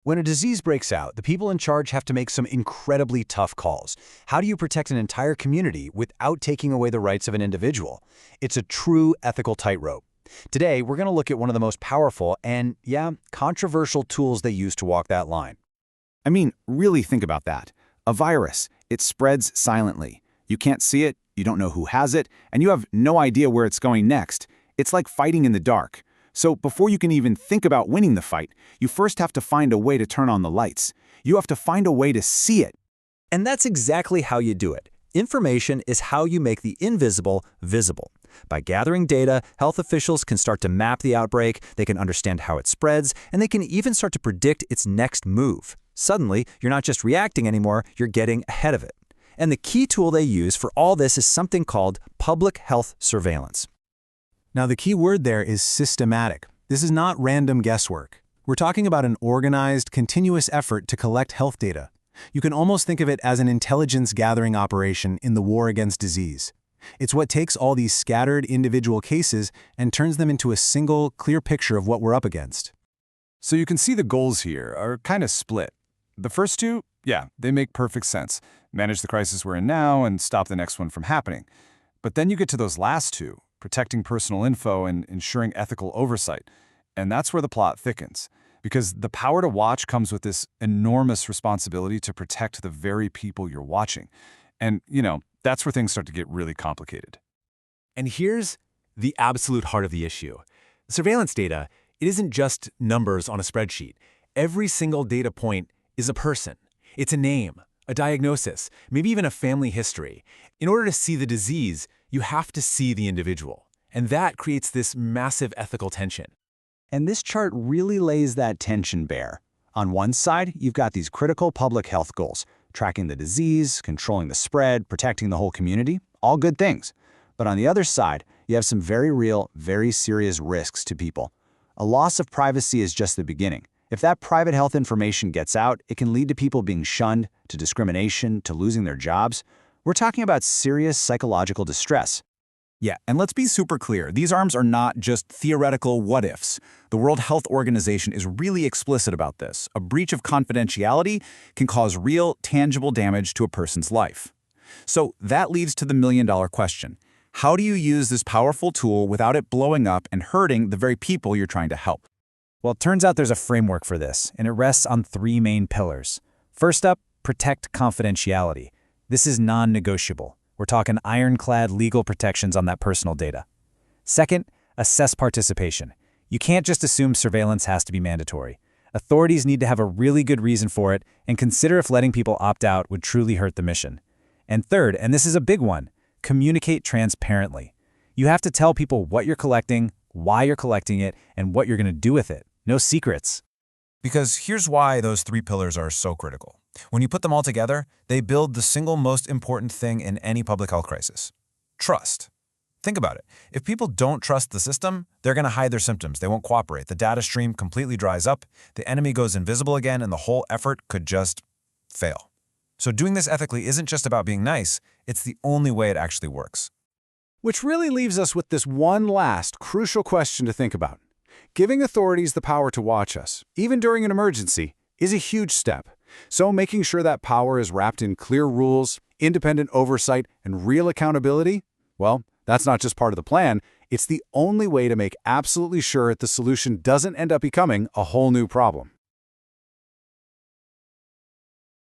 When a disease breaks out, the people in charge have to make some incredibly tough calls. How do you protect an entire community without taking away the rights of an individual? It's a true ethical tightrope. Today, we're going to look at one of the most powerful and, yeah, controversial tools they use to walk that line. I mean, really think about that. A virus, it spreads silently. You can't see it, you don't know who has it, and you have no idea where it's going next. It's like fighting in the dark. So before you can even think about winning the fight, you first have to find a way to turn on the lights. You have to find a way to see it. And that's exactly how you do it. Information is how you make the invisible visible. By gathering data, health officials can start to map the outbreak, they can understand how it spreads, and they can even start to predict its next move. Suddenly, you're not just reacting anymore, you're getting ahead of it. And the key tool they use for all this is something called public health surveillance. Now, the key word there is systematic. This is not random guesswork. We're talking about an organized, continuous effort to collect health data. You can almost think of it as an intelligence-gathering operation in the war against disease. It's what takes all these scattered individual cases and turns them into a single, clear picture of what we're up against. So you can see the goals here are kind of split. The first two, yeah, they make perfect sense. Manage the crisis we're in now and stop the next one from happening. But then you get to those last two, protecting personal info and ensuring ethical oversight. And that's where the plot thickens. Because the power to watch comes with this enormous responsibility to protect the very people you're watching. And, that's where things start to get really complicated. And here's the absolute heart of the issue. Surveillance data, it isn't just numbers on a spreadsheet. Every single data point is a person. It's a name, a diagnosis, maybe even a family history. In order to see the disease, you have to see the individual. And that creates this massive ethical tension. And this chart really lays that tension bare. On one side, you've got these critical public health goals, tracking the disease, controlling the spread, protecting the whole community, all good things. But on the other side, you have some very real, very serious risks to people. A loss of privacy is just the beginning. If that private health information gets out, it can lead to people being shunned, to discrimination, to losing their jobs. We're talking about serious psychological distress. Yeah, and let's be super clear. These arms are not just theoretical what-ifs. The World Health Organization is really explicit about this. A breach of confidentiality can cause real, tangible damage to a person's life. So that leads to the million-dollar question. How do you use this powerful tool without it blowing up and hurting the very people you're trying to help? Well, it turns out there's a framework for this, and it rests on three main pillars. First up, protect confidentiality. This is non-negotiable. We're talking ironclad legal protections on that personal data. Second, assess participation. You can't just assume surveillance has to be mandatory. Authorities need to have a really good reason for it and consider if letting people opt out would truly hurt the mission. And third, and this is a big one, communicate transparently. You have to tell people what you're collecting, why you're collecting it, and what you're going to do with it. No secrets. Because here's why those three pillars are so critical. When you put them all together, they build the single most important thing in any public health crisis: trust. Think about it. If people don't trust the system, they're going to hide their symptoms. They won't cooperate. The data stream completely dries up, the enemy goes invisible again, and the whole effort could just fail. So doing this ethically isn't just about being nice, it's the only way it actually works. Which really leaves us with this one last crucial question to think about. Giving authorities the power to watch us, even during an emergency, is a huge step. So making sure that power is wrapped in clear rules, independent oversight, and real accountability, well, that's not just part of the plan, it's the only way to make absolutely sure the solution doesn't end up becoming a whole new problem.